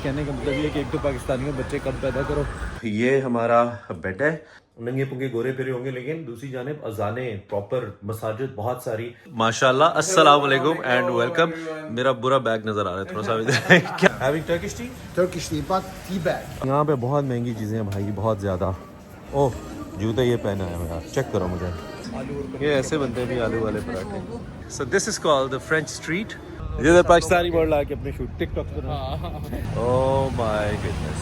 कहने का मतलब ये कि एक तो पाकिस्तानी में बच्चे कम पैदा करो। ये हमारा बेड है, नंगे पुंगे गोरे फिरे होंगे, लेकिन दूसरी जानिब अजाने प्रॉपर मसाजिद बहुत सारी माशाल्लाह। अस्सलाम वालेकुम एंड वेलकम। मेरा बुरा बैग नजर आ रहा है थोड़ा सा क्या having Turkish T? Turkish tea, but tea bag. यहाँ पे बहुत महंगी चीज़ें हैं भाई, बहुत ज़्यादा। ओह जूते ये पहना है यार, चेक करो मुझे। ये ऐसे बनते हैं भी आलू वाले पराठे। सो this is called the French street. इधर पाकिस्तानी वर्ड ला के अपने शूट टिकटॉक पे। Oh my goodness,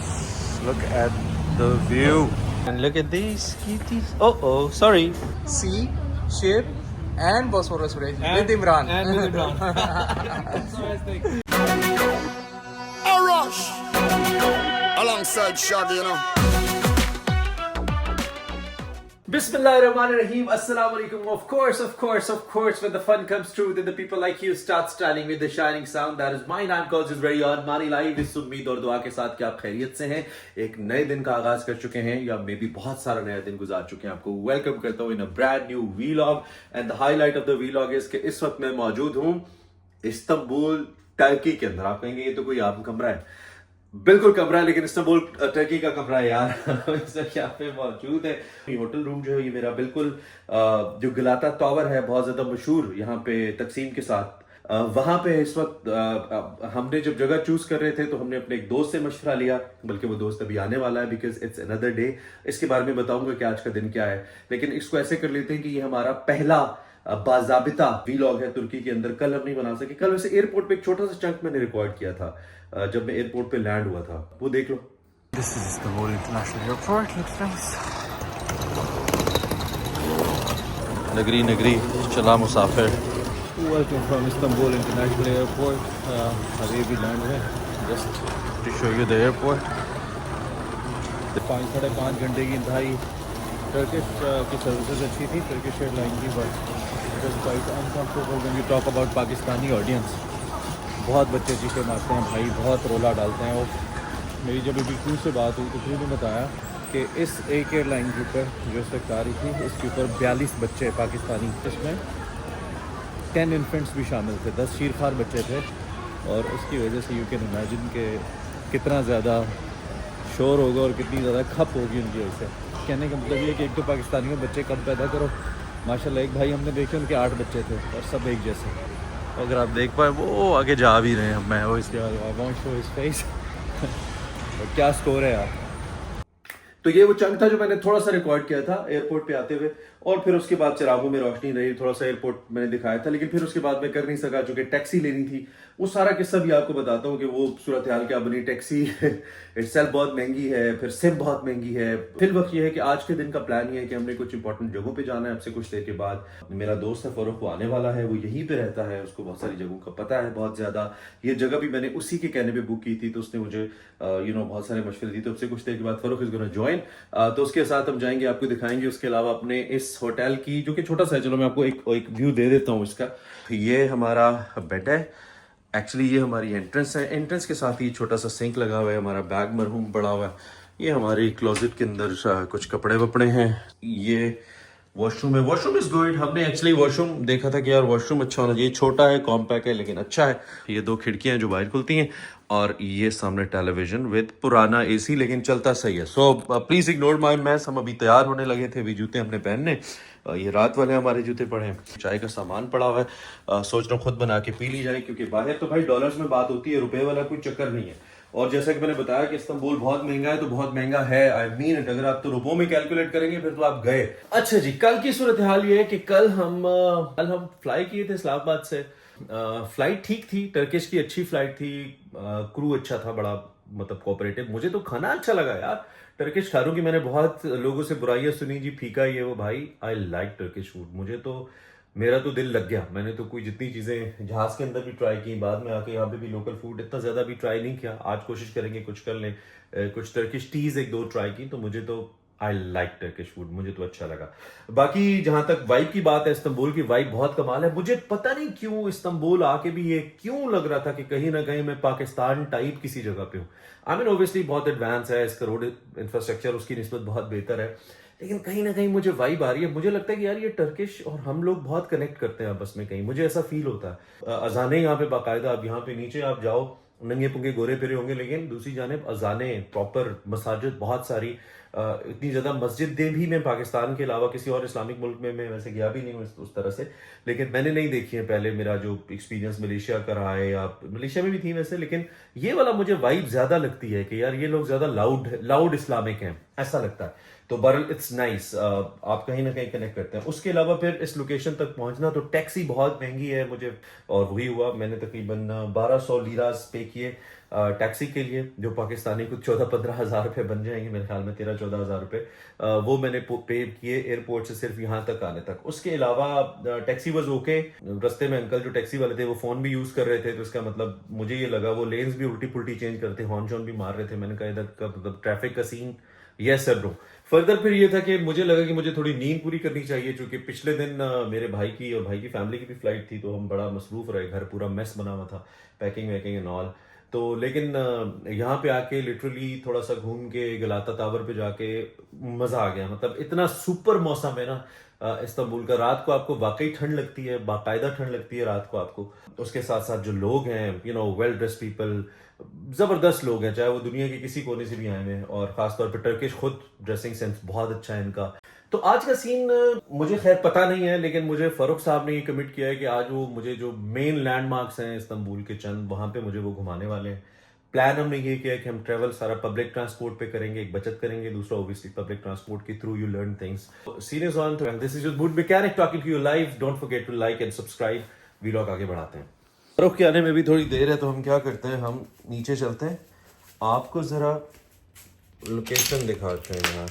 look at the view and look at this cuties. Oh sorry. Sea, ship, and Bosphorus Bridge with Imran. A rush alongside Shaggy, you know. Bismillahirrahmanirrahim. Assalamu alaikum. Of course, when the fun comes true, then the people like you start styling with the shining sound. That is my name, calls is very on Mani Live. इस उम्मीद और दुआ के साथ कि आप खैरियत से हैं, एक नए दिन का आगाज कर चुके हैं या मे बी बहुत सारा नया दिन गुजार चुके हैं। आपको वेलकम करता हूँ in a brand new vlog and the highlight of the vlog is कि इस वक्त मैं मौजूद हूँ इस्तांबुल टर्की के अंदर। आप कहेंगे ये तो कोई आम कमरा है, बिल्कुल कमरा है, लेकिन इस्तांबुल टर्की का कमरा है यार। इस वक्त यहाँ पे मौजूद है। ये होटल रूम जो है ये मेरा बिल्कुल जो गलाता टावर है, बहुत ज्यादा मशहूर यहाँ पे तकसीम के साथ, वहां पे इस वक्त हमने जब जगह चूज कर रहे थे तो हमने अपने एक दोस्त से मशवरा लिया, बल्कि वो दोस्त अभी आने वाला है बिकॉज इट्स अनदर डे। इसके बारे में बताऊंगा कि आज का दिन क्या है, लेकिन इसको ऐसे कर लेते हैं कि ये हमारा पहला बाज़ाबिता वीलॉग है तुर्की के अंदर। कल हम नहीं बना सके, कल वैसे एयरपोर्ट पे एक छोटा सा चंक मैंने रिकॉर्ड किया था जब मैं एयरपोर्ट पे लैंड हुआ था, वो देख लो। This is Istanbul international airport, looks nice. नगरी नगरी चला मुसाफिर। Welcome from Istanbul international airport. अभी भी लैंड है, just to show you the airport. 5-5.5 घंटे की इंतहाई टर्किश की सर्विसेज अच्छी थी, टर्किश एयरलाइन की, but it was quite uncomfortable when you talk about Pakistani audience. बहुत बच्चे चीखे मारते हैं भाई, बहुत रोला डालते हैं। और मेरी जब अभी क्रू से बात हुई तो क्रू ने बताया कि इस एक एयरलाइन के ऊपर जो इस वक्त आ रही थी, इसके ऊपर 42 बच्चे पाकिस्तानी, इसमें 10 इन्फेंट्स भी शामिल थे, 10 शीरखार बच्चे थे। और उसकी वजह से यू कैन इमेजिन कि कितना ज़्यादा शोर होगा और कितनी ज़्यादा खप होगी उनकी वजह से। कहने का मतलब ये कि एक तो पाकिस्तानी में बच्चे कम पैदा करो। माशाल्लाह एक भाई हमने देखे, उनके 8 बच्चे थे और सब एक जैसे। अगर आप देख पाए वो आगे जा भी रहे हैं, मैं वो इसके बाद I want show his face. क्या स्कोर है यार। तो ये वो चंक था जो मैंने थोड़ा सा रिकॉर्ड किया था एयरपोर्ट पे आते हुए, और फिर उसके बाद चिरागों में रोशनी रही, थोड़ा सा एयरपोर्ट मैंने दिखाया था, लेकिन फिर उसके बाद मैं कर नहीं सका चूंकि टैक्सी लेनी थी। वो सारा किस्सा भी आपको बताता हूँ कि वो सूरत हाल क्या बनी। टैक्सी इटसेल्फ बहुत महंगी है, फिर सिम बहुत महंगी है। फिर वक्त ये है कि आज के दिन का प्लान ये है कि हमने कुछ इंपॉर्टेंट जगहों पे जाना है। आपसे कुछ देर के बाद मेरा दोस्त है फरूख, वो आने वाला है, वो यहीं पे रहता है, उसको बहुत सारी जगहों का पता है, बहुत ज्यादा। ये जगह भी मैंने उसी के कहने पे बुक की थी, तो उसने मुझे बहुत सारे मशवरे दी। तो उससे कुछ देर के बाद फरूख इज गोना ज्वाइन, तो उसके साथ हम जाएंगे, आपको दिखाएंगे। उसके अलावा अपने इस होटल की, जो कि छोटा सा है, चलो मैं आपको एक व्यू दे देता हूँ इसका। ये हमारा बेड है, एक्चुअली ये हमारी एंट्रेंस है। एंट्रेंस के साथ ही छोटा सा सिंक लगा हुआ है, हमारा बैग मरहूम पड़ा हुआ है। ये हमारी क्लोजेट के अंदर कुछ कपड़े वपड़े हैं। ये वॉशरूम है, वॉशरूम इज गुड। हमने एक्चुअली वॉशरूम देखा था कि यार वॉशरूम अच्छा होना चाहिए, छोटा है, कॉम्पैक्ट है, लेकिन अच्छा है। ये 2 खिड़कियां हैं जो बाहर खुलती हैं, और ये सामने टेलीविजन विद पुराना एसी, लेकिन चलता सही है। So please ignore my mess. हम अभी तैयार होने लगे थे, अभी जूते हमने पहनने, ये रात वाले हमारे जूते पड़े हैं। चाय का सामान पड़ा हुआ है, सोच रहा हूँ खुद बना के पी ली जाए, क्योंकि बाहर तो भाई डॉलर्स में बात होती है, रुपए वाला कोई चक्कर नहीं है। और जैसा कि मैंने बताया कि इस्तांबुल बहुत महंगा है, तो बहुत महंगा है, आई मीन इट। अगर आप तो रुपयों में कैलकुलेट करेंगे फिर तो आप गए। अच्छा जी, कल की सूरत हाल ये है कि कल हम फ्लाई किए थे इस्लामाबाद से। फ्लाइट ठीक थी, टर्किश की अच्छी फ्लाइट थी, क्रू अच्छा था, बड़ा मतलब कोऑपरेटिव। मुझे तो खाना अच्छा लगा यार टर्किश खानों की। मैंने बहुत लोगों से बुराइयां सुनी जी, फीका ये वो। भाई आई लाइक टर्किश फूड, मुझे तो, मेरा तो दिल लग गया। मैंने तो कोई जितनी चीजें जहाज के अंदर भी ट्राई की, बाद में आके यहाँ पे भी लोकल फूड इतना ज्यादा भी ट्राई नहीं किया। आज कोशिश करेंगे कुछ कर लें। कुछ टर्किश टीज 1-2 ट्राई की, तो मुझे तो आई लाइक टर्किश फूड, मुझे तो अच्छा लगा। बाकी जहां तक वाइब की बात है, इस्तांबुल की वाइब बहुत कमाल है। मुझे पता नहीं क्यों इस्तांबुल आके भी ये क्यों लग रहा था कि कहीं ना कहीं मैं पाकिस्तान टाइप किसी जगह पे हूँ। आई मीन ऑब्वियसली बहुत एडवांस है, इसका रोड इंफ्रास्ट्रक्चर उसकी निस्बत बहुत बेहतर है, लेकिन कहीं ना कहीं मुझे वाइब आ रही है। मुझे लगता है कि यार ये टर्किश और हम लोग बहुत कनेक्ट करते हैं आपस में, कहीं मुझे ऐसा फील होता है। अजाने यहाँ पे बाकायदा, अब यहाँ पे नीचे आप जाओ नंगे पुंगे गोरे पेरे होंगे, लेकिन दूसरी जानिब अजाने प्रॉपर, मसाजिद बहुत सारी, इतनी ज़्यादा मस्जिदें भी मैं पाकिस्तान के अलावा किसी और इस्लामिक मुल्क में मैं वैसे गया भी नहीं हूँ उस तरह से, लेकिन मैंने नहीं देखी है पहले। मेरा जो एक्सपीरियंस मलेशिया का रहा है, या मलेशिया में भी थी वैसे, लेकिन ये वाला मुझे वाइब ज़्यादा लगती है कि यार ये लोग ज़्यादा लाउड इस्लामिक हैं, ऐसा लगता है। तो बहरहाल इट्स नाइस, आप कहीं ना कहीं कनेक्ट करते हैं। उसके अलावा फिर इस लोकेशन तक पहुंचना, तो टैक्सी बहुत महंगी है मुझे, और वही हुआ, मैंने तकरीबन 1200 लीरास पे किए टैक्सी के लिए, जो पाकिस्तानी कुछ 14-15 हज़ार रुपये बन जाएंगे मेरे ख्याल में, 13-14 हज़ार रुपये वो मैंने पे किए एयरपोर्ट से सिर्फ यहाँ तक आने तक। उसके अलावा टैक्सी वॉज ओके। रस्ते में अंकल जो टैक्सी वाले थे वो फ़ोन भी यूज़ कर रहे थे, तो इसका मतलब मुझे ये लगा वो लेन्स भी उल्टी पुल्टी चेंज करते, हॉर्न शॉर्न भी मार रहे थे। मैंने कहा इधर का मतलब ट्रैफिक का scene yes sir bro. Further फिर ये था कि मुझे लगा कि मुझे थोड़ी नींद पूरी करनी चाहिए, क्योंकि पिछले दिन मेरे भाई की और भाई की फैमिली की भी फ्लाइट थी, तो हम बड़ा मसरूफ रहे, घर पूरा मेस बना हुआ था, पैकिंग वैकिंग एंड ऑल। तो लेकिन यहाँ पे आके लिटरली थोड़ा सा घूम के गलाता टावर पे जाके मज़ा आ गया। मतलब इतना सुपर मौसम है ना इस्तांबुल का। रात को आपको वाकई ठंड लगती है, बाकायदा ठंड लगती है रात को आपको। उसके साथ साथ जो लोग हैं, you know, well dress people, ज़बरदस्त लोग हैं, चाहे वो दुनिया के किसी कोने से भी आए हैं, और ख़ासतौर पे टर्किश खुद ड्रेसिंग सेंस बहुत अच्छा है इनका। तो आज का सीन मुझे खैर पता नहीं है, लेकिन मुझे फ़ारूक साहब ने ये कमिट किया है कि आज वो मुझे जो मेन लैंडमार्क्स हैं इस्तांबुल के चंद, वहाँ पे मुझे वो घुमाने वाले हैं। प्लान हमने ये किया है कि हम ट्रैवल सारा पब्लिक ट्रांसपोर्ट पे करेंगे, एक बचत करेंगे, दूसरा ओबियसली पब्लिक ट्रांसपोर्ट के through you learn things. Serious on, this is your mood mechanic talking to you live. Don't forget to like and subscribe. Vlog आगे बढ़ाते हैं। फ़ारूक के आने में भी थोड़ी देर है, तो हम क्या करते हैं, हम नीचे चलते हैं, आपको ज़रा लोकेशन दिखाते हैं यार।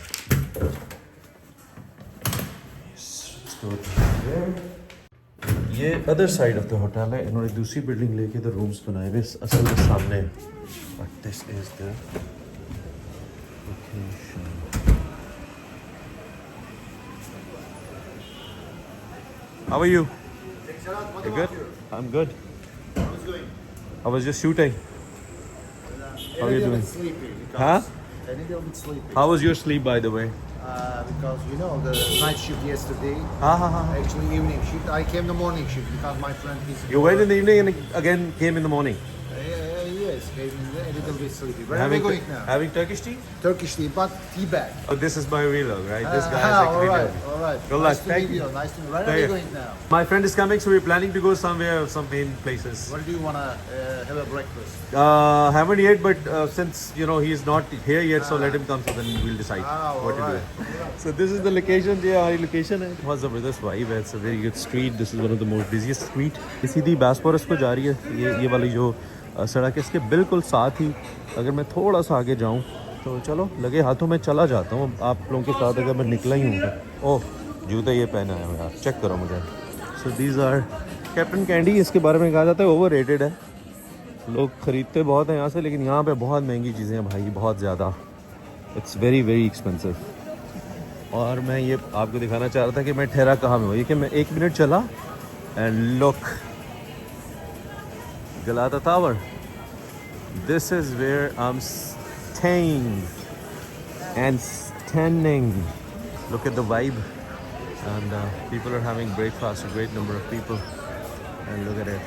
ये other side of the hotel है, इन्होंने दूसरी बिल्डिंग लेके तो रूम्स बनाए हुए असल में सामने, but this is the location. How are you? You good? I'm good. I was just shooting. How are you doing? Sleepy. Huh? A little bit sleepy. How was your sleep, by the way? Because you know the night shift yesterday. Ha. Actually, evening shift. I came the morning shift because my friend is. You went in the evening and again came in the morning. Yes, came in a little bit sleepy. Where are we going now? Having Turkish tea? Turkish tea, but tea bag. Oh, this is my vlog, right? This guy is all actually right, doing it. all right. Good luck. Nice to Thank meet you. you. Nice to meet you. Where are Thank we you. going now? My friend is coming, so we're planning to go somewhere, some main places. Where do you wanna have a breakfast? Haven't yet, but since you know he's not here yet, so let him come, so then we'll decide what to do. So this is the location. ये हमारी location है। बहुत ज़बरदस्त vibe है। It's a very good street. This is one of the most busiest street. ये सीधी Bosporus को जा रही है। ये वाली जो सड़क है, इसके बिल्कुल साथ ही अगर मैं थोड़ा सा आगे जाऊँ तो चलो लगे हाथों में चला जाता हूँ आप लोगों के साथ, अगर मैं निकला ही हूँ तो। ओह, जूता ये पहना है यार, चेक करो मुझे। So these are captain candy. इसके बारे में कहा जाता है ओवर रेटेड है, लोग ख़रीदते बहुत हैं यहाँ से, लेकिन यहाँ पे बहुत महंगी चीज़ें हैं भाई, बहुत ज़्यादा। It's very very expensive. और मैं ये आपको दिखाना चाह रहा था कि मैं ठहरा कहाँ में हूँ। ये कि मैं 1 मिनट चला and look, Galata Tower. This is where I'm staying and standing. Look at the vibe, and people are having breakfast. A great number of people, and look at it.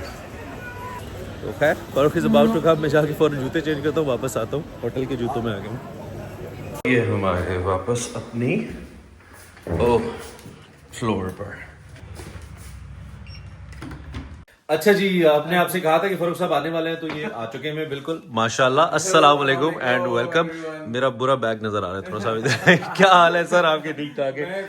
तो खैर, Farooq is about to come. मैं जाके फ़ौरन जूते change करता हूँ, वापस आता हूँ, होटल के जूतों में आ गया हूँ। ये हमारे वापस अपनी फ्लोर पर। अच्छा जी, आपने आपसे कहा था कि फ़ारूक साहब आने वाले हैं, तो ये आ चुके हैं बिल्कुल माशाल्लाह। अस्सलाम वालेकुम एंड वेलकम। मेरा बुरा बैग नजर आ रहा है थोड़ा सा इधर। क्या हाल है सर आपके? ठीक ठाक है।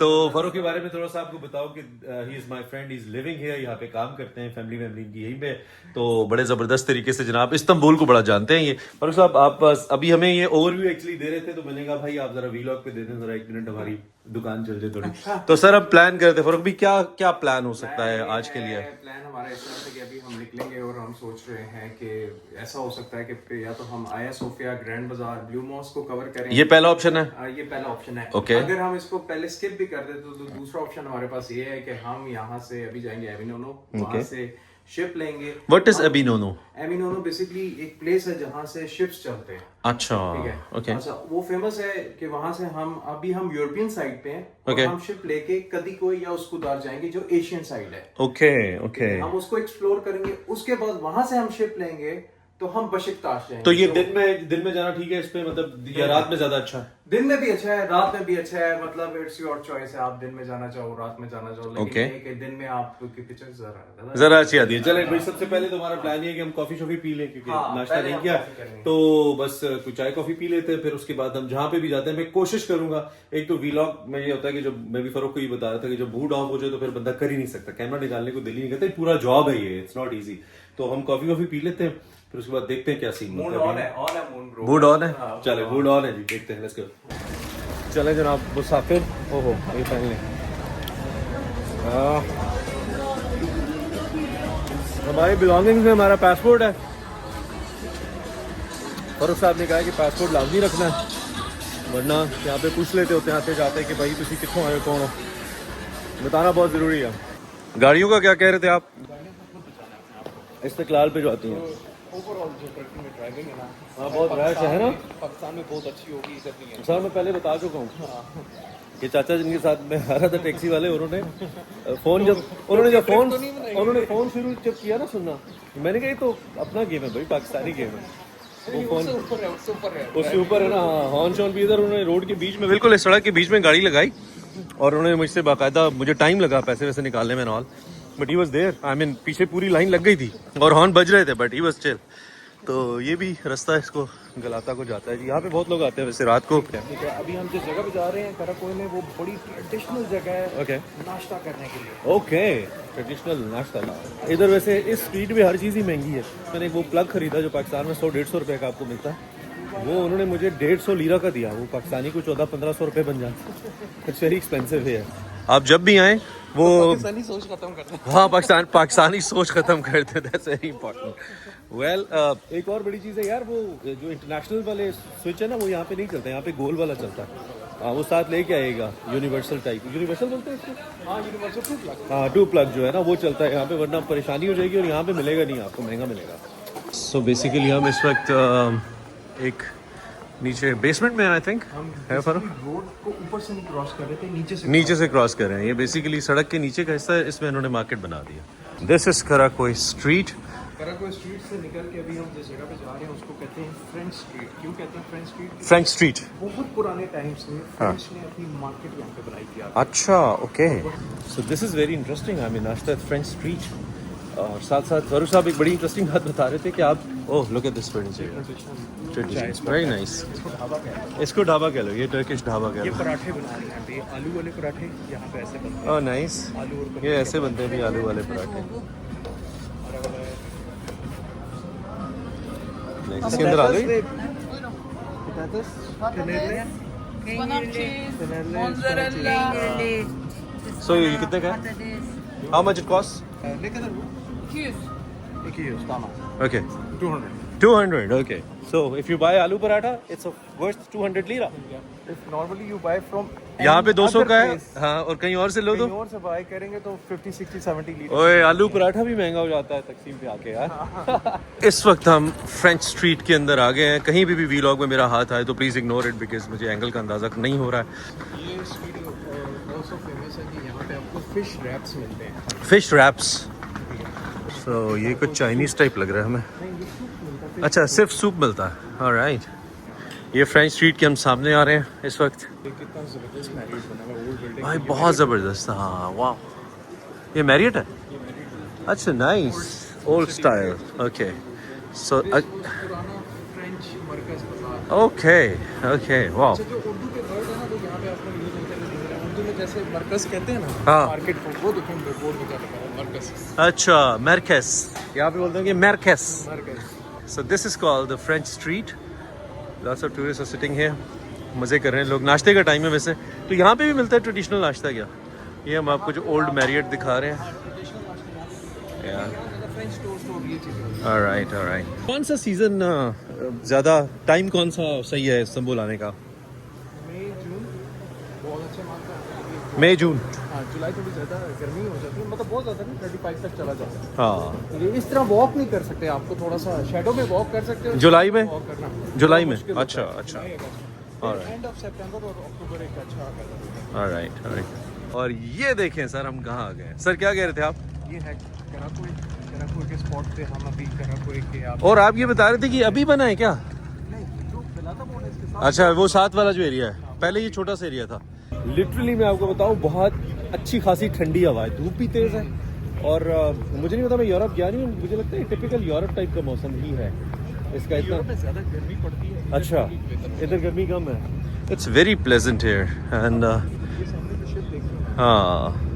तो फ़ारूक के बारे में थोड़ा सा आपको बताओ कि he is my friend, he is living here, यहाँ पे काम करते हैं, फैमिली इनकी यहीं पे। तो बड़े ज़बरदस्त तरीके से जनाब इस्तांबुल को बड़ा जानते हैं ये। फ़ारूक साहब आप अभी हमें ये ओवरव्यू एक्चुअली दे रहे थे, तो मैंने कहा भाई आप ज़रा वीलॉग पे दे दें, ज़रा 1 मिनट हमारी दुकान चल जाए थोड़ी। तो सर अब प्लान करते फ़ारूक भी, क्या क्या प्लान हो सकता है आज के लिए? प्लान हमारा इस तरह से कि अभी हम निकलेंगे और हम सोच रहे हैं कि ऐसा हो सकता है कि या तो हम आया सोफिया, ग्रैंड बाजार, ब्लू मॉस्क को कवर करें। ये पहला ऑप्शन है। ये पहला ऑप्शन है। Okay. अगर हम इसको पहले स्किप भी कर देते तो दूसरा ऑप्शन हमारे पास ये है कि हम यहाँ से अभी जाएंगे एविनोनो, वहाँ से शिप लेंगे। What is Abinono? एविनोनो बेसिकली एक प्लेस है जहाँ से शिप्स चलते हैं। अच्छा, ठीक है। ओके। अच्छा, वो फेमस है कि वहां से हम यूरोपियन साइड पे हैं, Okay. और हम शिप लेके कदी कोई या उसकुदार जाएंगे जो एशियन साइड है। Okay okay. हम उसको एक्सप्लोर करेंगे, उसके बाद वहां से हम शिप लेंगे तो हम बशिकताश जाएंगे। तो ये दिन में जाना ठीक है इस पे, मतलब या रात में ज्यादा अच्छा है? दिन में भी अच्छा है, रात में भी अच्छा है, मतलब इट्स योर चॉइस है, आप दिन में जाना चाहो रात में जाना चाहो, लेकिन Okay. ये है कि दिन में आपकी पिक्चर जरा अच्छी आती है। चले भाई, सबसे पहले तुम्हारा प्लान ये है कि हम कॉफी शॉफी पी लें, क्योंकि हाँ, नाश्ता पहले नहीं हम किया, कॉफी करेंगे। तो बस कुछ चाय कॉफी पी लेते हैं, फिर उसके बाद हम जहाँ पे भी जाते हैं मैं कोशिश करूंगा। एक तो व्लॉग में ये होता है कि जब मैं भी फरोख को ये बता रहा था कि जब मूड ऑफ हो जाए तो फिर बंदा कर ही नहीं सकता, कैमरा निकालने को दिल ही नहीं करता, पूरा जॉब है ये, इट्स नॉट ईजी। तो हम कॉफी वॉफी पी लेते हैं, फिर उसके बाद देखते हैं क्या सीन मूड होता ऑन है, ऑन है मूड ब्रो। मूड ऑन है, हाँ, चले मूड ऑन है जी, देखते हैं, लेट्स गो। चले जनाब मुसाफिर, ओहो ये पहन लें। हमारी बिलोंगिंग्स में हमारा पासपोर्ट है, फरूख साहब ने कहा कि पासपोर्ट लाजमी रखना है, वरना यहाँ पे पूछ लेते होते हैं आते जाते कि भाई तुसी कितों आए हो, कौन हो, बताना बहुत ज़रूरी है। गाड़ियों का क्या कह रहे थे आप? इस्तिकलाल पे जो आती हैं ओवरऑल जो ट्रैकिंग में ड्राइविंग है ना, हाँ बहुत रैश है ना पाकिस्तान में बहुत अच्छी होगी, इधर नहीं है। सर मैं पहले बता चुका हूँ कि चाचा जिनके साथ मैं आ रहा था टैक्सी वाले, उन्होंने फ़ोन शुरू जब किया ना सुनना, मैंने कहा ये तो अपना गेम है भाई, पाकिस्तानी गेम है, वो फोन उससे ऊपर है ना। हॉर्न शॉन भी इधर उन्होंने रोड के बीच में, बिल्कुल इस सड़क के बीच में गाड़ी लगाई, और उन्होंने मुझसे बाकायदा, मुझे टाइम लगा पैसे वैसे निकालने में all, but he was there, I mean पीछे पूरी लाइन लग गई थी और हॉर्न बज रहे थे, बट ही वाज चिल। तो ये भी रास्ता इसको गलाता को जाता है जी, यहाँ पे बहुत लोग आते हैं वैसे रात को। अभी हम जिस जगह पे जा रहे हैं कराकोई में, वो बड़ी ट्रेडिशनल जगह है ओके नाश्ता करने के लिए। ओके, ट्रेडिशनल नाश्ता। इधर वैसे इस स्ट्रीट में हर चीज़ ही महंगी है। मैंने वो प्लग खरीदा जो पाकिस्तान में 100-150 रुपये का आपको मिलता है, वो उन्होंने मुझे 150 लीरा का दिया, वो पाकिस्तानी को 1400-1500 रुपये बन जाता है, इट्स वेरी एक्सपेंसिव है। आप जब भी आएँ वो पाकिस्तानी सोच खत्म करते हैं। हाँ, पाकिस्तानी सोच खत्म करते हैं, दैट्स वेरी इंपॉर्टेंट। वेल एक और बड़ी चीज़ है यार, वो जो इंटरनेशनल वाले स्विच है ना, वो यहाँ पे नहीं चलता, यहाँ पे गोल वाला चलता है। हाँ, वो साथ लेके आएगा, यूनिवर्सल टाइप, यूनिवर्सल बोलते हैं इसको, हाँ यूनिवर्सल 2 प्लग। हाँ 2 प्लग जो है ना वो चलता है यहाँ पे, वरना परेशानी हो जाएगी और यहाँ पे मिलेगा नहीं आपको, महंगा मिलेगा। सो बेसिकली हम इस वक्त एक नीचे बेसमेंट में आई थिंक है फर्क, रोड को ऊपर से नहीं क्रॉस कर रहे थे, नीचे से क्रॉस कर रहे हैं। ये बेसिकली सड़क के नीचे का हिस्सा है, इसमें इन्होंने मार्केट बना दिया। This is Karakoy street. Karakoy street से निकल के अभी हम जिस जगह पे जा रहे हैं उसको कहते हैं फ्रेंच स्ट्रीट। क्यों कहते हैं फ्रेंच स्ट्रीट? फ्रेंच स्ट्रीट, बहुत पुराने टाइम से फ्रेंच ने अपनी मार्केट यहाँ पे बनाई थी। अच्छा okay, so this is very interesting. I mean नाश्ता फ्रेंच स्ट्रीट, और साथ साथ फरूख साहब एक बड़ी इंटरेस्टिंग बात बता रहे थे कि आप oh look at this furniture, very nice. इसको ढाबा कह लो, ये टर्किश ढाबा कह ये लो। पराठे बना रहे हैं ये आलू वाले पराठे, यहाँ पे ऐसे बनते हैं। ओह नाइस, आलू और ये ऐसे बनते हैं भी आलू वाले पराठे। Nice. इसके अंदर आलू ही? So ये कितने का है? How much it costs? Okay. 200. Okay. So if you buy aloo paratha, it's worth 200 lira. If normally you buy from यहाँ पे any 200 other का है, place, हाँ, और कहीं और से लो तो कहीं और से बाय करेंगे तो 50, 60, 70 लीटर। ओए आलू पराठा भी महंगा हो जाता है तकसीम पे आके यार। इस वक्त हम फ्रेंच स्ट्रीट के अंदर आ गए हैं। कहीं भी व्लॉग में मेरा हाथ आए तो प्लीज़ इग्नोर इट, बिकॉज मुझे एंगल का अंदाज़ा नहीं हो रहा है। ये स्ट्रीट ऑल्सो फेमस है कि यहाँ पे आपको फिश रैप्स मिलते हैं। फिश रैप्स, सो ये कुछ चाइनीज़ टाइप लग रहा है हमें। अच्छा, सिर्फ सूप मिलता है, ऑलराइट। ये फ्रेंच स्ट्रीट के हम सामने आ रहे हैं इस वक्त। कितना ज़बरदस्त मैरियट बना हुआ है, ओल्ड बिल्डिंग। भाई बहुत ज़बरदस्त, हाँ वाह। ये मैरियट है? अच्छा नाइस, ओल्ड स्टाइल, ओके। सो पुराना फ्रेंच मरकज़ बाजार। ओके वाह। जो उर्दू के वर्ड है ना वो यहाँ पे आपको यूज़ होते हैं। उर्दू में जैसे मरकज़ कहते हैं ना, हाँ। मार्केट को, वो देखो बोर्ड में क्या लिखा है, मरकज़। अच्छा, मरकस, यहाँ पे बोलते हैं कि मरकस। मरकज़। So this is called the French street. Lots of tourist are sitting here, मज़े कर रहे हैं लोग। नाश्ते का टाइम है वैसे, तो यहाँ पे भी मिलता है ट्रेडिशनल नाश्ता क्या? ये हम आपको जो ओल्ड मैरियट दिखा रहे हैं। फ्रेंच टोस्ट ये चीज़ें। ऑलराइट। कौन सा सीज़न ज़्यादा, टाइम कौन सा सही है इस्तांबुल आने का? मई जून बहुत अच्छे मानता है। मई जून, हाँ, जुलाई थोड़ी ज़्यादा गर्मी हो जाती है, मतलब बहुत ज़्यादा नहीं, 35 तक चला जाता है। हाँ। ये इस तरह वॉक नहीं कर सकते, आपको थोड़ा सा शेडो में वॉक कर सकते हो। जुलाई में? वॉक करना जुलाई में? मुश्किल होता अच्छा। है। एंड ऑफ सितंबर और अक्टूबर एक अच्छा आता है। ऑलराइट। और ये देखें सर, हम कहाँ आ गए? सर क्या कह रहे थे आप? ये है कराकोई करापुए के स्पॉट पे हम अभी करापुए के आप और आप ये बता रहे थे कि अभी बना है क्या? अच्छा, वो साथ वाला जो एरिया है, पहले ये छोटा सा एरिया था। लिटरली मैं आपको बताऊं, बहुत अच्छी खासी ठंडी हवा है, धूप भी तेज है। और मुझे नहीं पता, मैं यूरोप गया नहीं हूं, मुझे लगता है टिपिकल यूरोप टाइप का मौसम ही है इसका। इतना ज़्यादा गर्मी पड़ती है। अच्छा, इधर गर्मी कम है। It's very pleasant here and ये सामने जो शिप देख रहे हाँ, हो,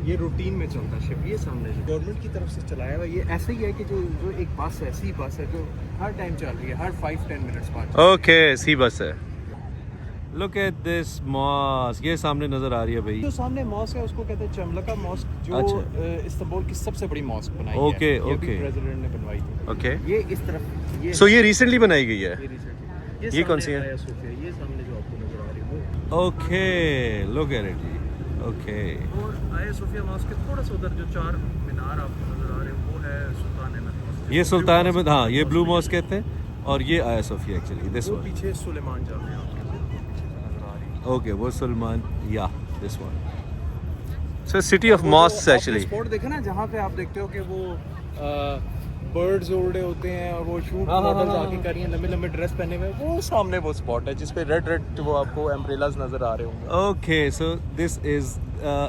ये रूटीन में चलता है शिप। ये सामने गवर्नमेंट की तरफ से चलाया हुआ ये ऐसा ही है कि जो एक बस है, ऐसी बस है जो हर टाइम चल रही है, हर 5-10 मिनट्स बाद। ओके, सी बस है। लुक एट दिस मॉस्क, ये सामने नजर आ रही है भाई। जो सामने मॉस्क है उसको कहते हैं चमलका मॉस्क, जो अच्छा। इस्तांबुल की सबसे बड़ी मॉस्क बनाई ओके, है। ये भी ओके। प्रेसिडेंट ने बनवाई थी। ओके, ये इस तरफ ये सो ये रिसेंटली बनाई गई है। ये रिसेंट ये कौन सी है? आया सोफिया, ये सामने जो आपको नजर आ रही है वो। ओके, लुक एट इट जी। ओके, और आया सोफिया मॉस्क के थोड़ा सा उधर जो 4 मीनार आपको नजर आ रहे हैं वो है सुल्तान अहमद मॉस्क। ये सुल्तान अहमद, हाँ ये ब्लू मॉस्क कहते हैं, और ये आया सोफिया एक्चुअली दिस वो वन। पीछे सुलेमान जामे आपको नजर आ रही है। ओके, वो सलमान, या this one. So city of mosques actually. Spot देखा ना जहाँ पे आप देखते हो कि वो बर्ड्स उड़े होते हैं और वो शूट हाँ, हाँ, मॉडल्स हाँ, आके कर रही हैं लंबे लंबे ड्रेस पहने हुए, वो सामने वो स्पॉट है जिसपे रेड रेड वो आपको एम्ब्रेलास नजर आ रहे होंगे। ओके, सो दिस इज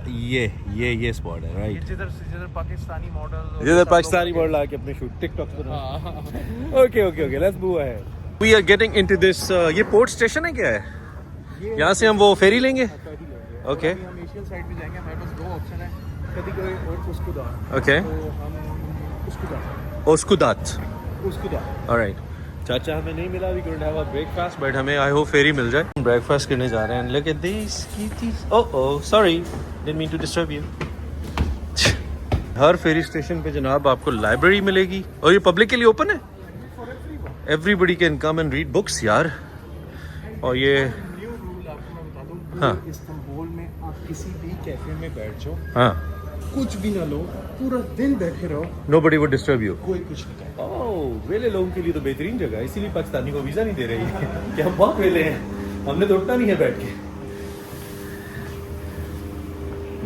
ये स्पॉट है, राइट? जिधर पाकिस्तानी मॉडल जिधर पाकिस्तानी मॉडल आके अपने शूट टिकटॉक पर। Okay okay okay, let's move ahead. We are getting into this, ये पोर्ट स्टेशन है क्या है? यहाँ से हम वो फेरी लेंगे? ओके हम एशियन साइड पे जाएंगे, हमारे पास 2 ऑप्शन है, कभी कोई और उसकुदार। ओके, तो हम उसकुदार ओस्कुदात, ऑलराइट। चाचा हमें नहीं मिला, we couldn't have a breakfast, but हमें आई होप फेरी मिल जाए। ब्रेकफास्ट करने जा रहे हैं। Look at this kitties. Oh sorry, didn't mean to disturb you. हर फेरी स्टेशन पे जनाब आपको लाइब्रेरी मिलेगी, और ये पब्लिक के लिए ओपन है। Everybody can come and read books यार। और ये न्यू रूल आपको मैं बता दूं, हाँ। इस्तांबुल में आप किसी भी कैफे में बैठ जाओ, हाँ, कुछ भी ना लो, पूरा दिन बैठे रहो, नोबडी वुड डिस्टर्ब यू। कोई कुछ नहीं कहेगा। ओह, वेले लोगों के लिए तो बेहतरीन जगह है, इसीलिए पाकिस्तानी को वीज़ा नहीं दे रही है कि हम बहुत वेले हैं, हमने तो उठना नहीं है बैठ के।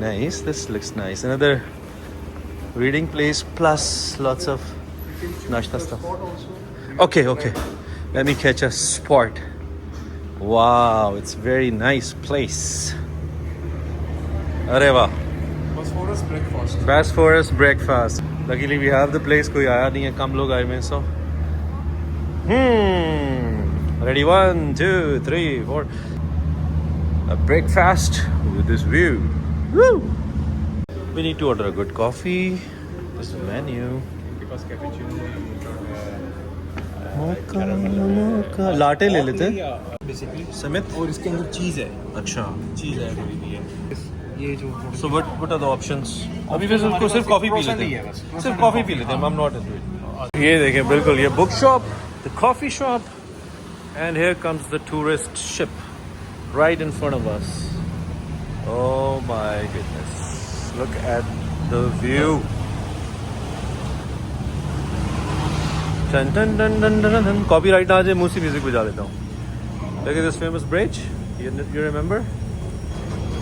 Nice, this looks nice. Another reading place plus lots of nashta stuff. Okay, okay. Let me catch a spot. Wow, it's very nice place. अरे वाह, Bosphorus breakfast. Bosphorus breakfast. Luckily we have the place. कोई आया नहीं है, कम लोग आए हुए हैं, so ready, 1 2 3 4 a breakfast with this view. Woo! We need to order a good coffee. This is the menu. इनके पास कैपेचिनो मोका लाटे ले लेते हैं बेसिकली, समित। और इसके अंदर चीज़ है, अच्छा, चीज़ ऐड हुई हुई है। ये जो so what are the options? अभी फिर उसको सिर्फ कॉफी पी लेते हैं, सिर्फ कॉफी पी लेते हैं। I'm not into it. ये देखें, बिल्कुल ये book shop, the coffee shop, and here comes the tourist ship right in front of us. Oh my goodness, look at the view. Dun dun dun dun dun dun. Copyright ना आ जाए, मुझसे music बजा लेता हूँ। Look at this famous bridge. You remember?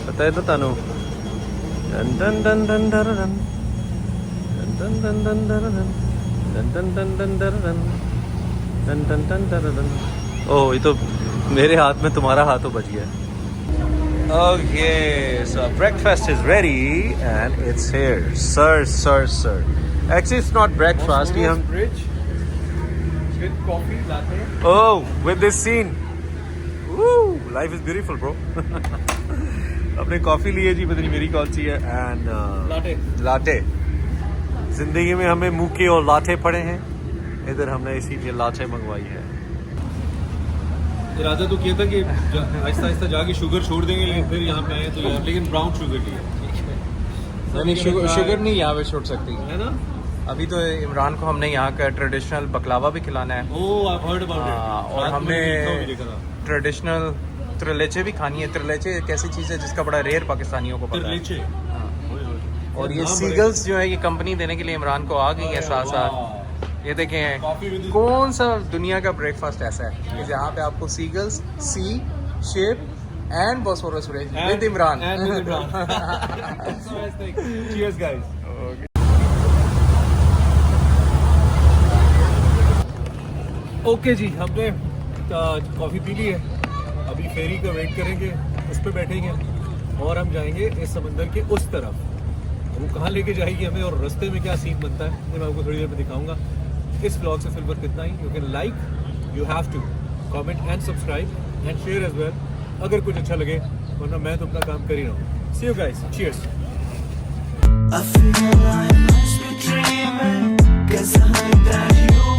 पता है तो तानो। Dun dun dun dun dun dun. Dun dun dun dun dun dun. Dun dun dun dun dun dun. Dun dun dun dun dun. ओह, ये तो मेरे हाथ में तुम्हारा हाथ तो बच गया। Okay, so breakfast is ready and it's here. Sir. Actually, it's not breakfast. ये हम bridge with coffee latte. Oh, with this scene. Woo! Life is beautiful, bro. अपने कॉफी लिए जी, पता नहीं मेरी कौन सी है, एंड लाटे। जिंदगी में हमें मूके और लाटे पड़े हैं, इधर हमने इसीलिए लाटे मंगवाई है। इरादा तो किया था कि आहिस्ता आहिस्ता जाके शुगर छोड़ देंगे, लेकिन फिर यहाँ पे आए तो यार, लेकिन ब्राउन शुगर लिया। नहीं, शुगर नहीं यहाँ पे छोड़ सकती है ना? अभी तो इमरान को हमने यहाँ का ट्रेडिशनल बकलावा भी खिलाना है। ओह, आई हर्ड अबाउट इट। और हमने ट्रेडिशनल त्रिलेचे भी खानी है। त्रिलेचे एक ऐसी चीज़ है जिसका बड़ा रेयर पाकिस्तानियों को पता है। और ये सीगल्स जो है, ये कंपनी देने के लिए इमरान को आ गई है साथ साथ। ये देखें, कौन सा दुनिया का ब्रेकफास्ट ऐसा है कि जहाँ पे आपको seagulls, sea shape and Bosphorus bridge with Imran. Cheers guys. Okay जी, हमने कॉफ़ी पी ली है, अभी फेरी का वेट करेंगे, उस पर बैठेंगे और हम जाएंगे इस समंदर के उस तरफ। वो कहाँ लेके जाएगी हमें और रास्ते में क्या सीन बनता है ये मैं आपको थोड़ी देर में दिखाऊंगा। इस व्लॉग से फिलहाल कितना ही। You can like, you have to comment and subscribe and share as well अगर कुछ अच्छा लगे, वरना मैं तो अपना काम कर ही रहा हूँ। See you guys, cheers. I feel I must be dreaming, 'cause I heard that you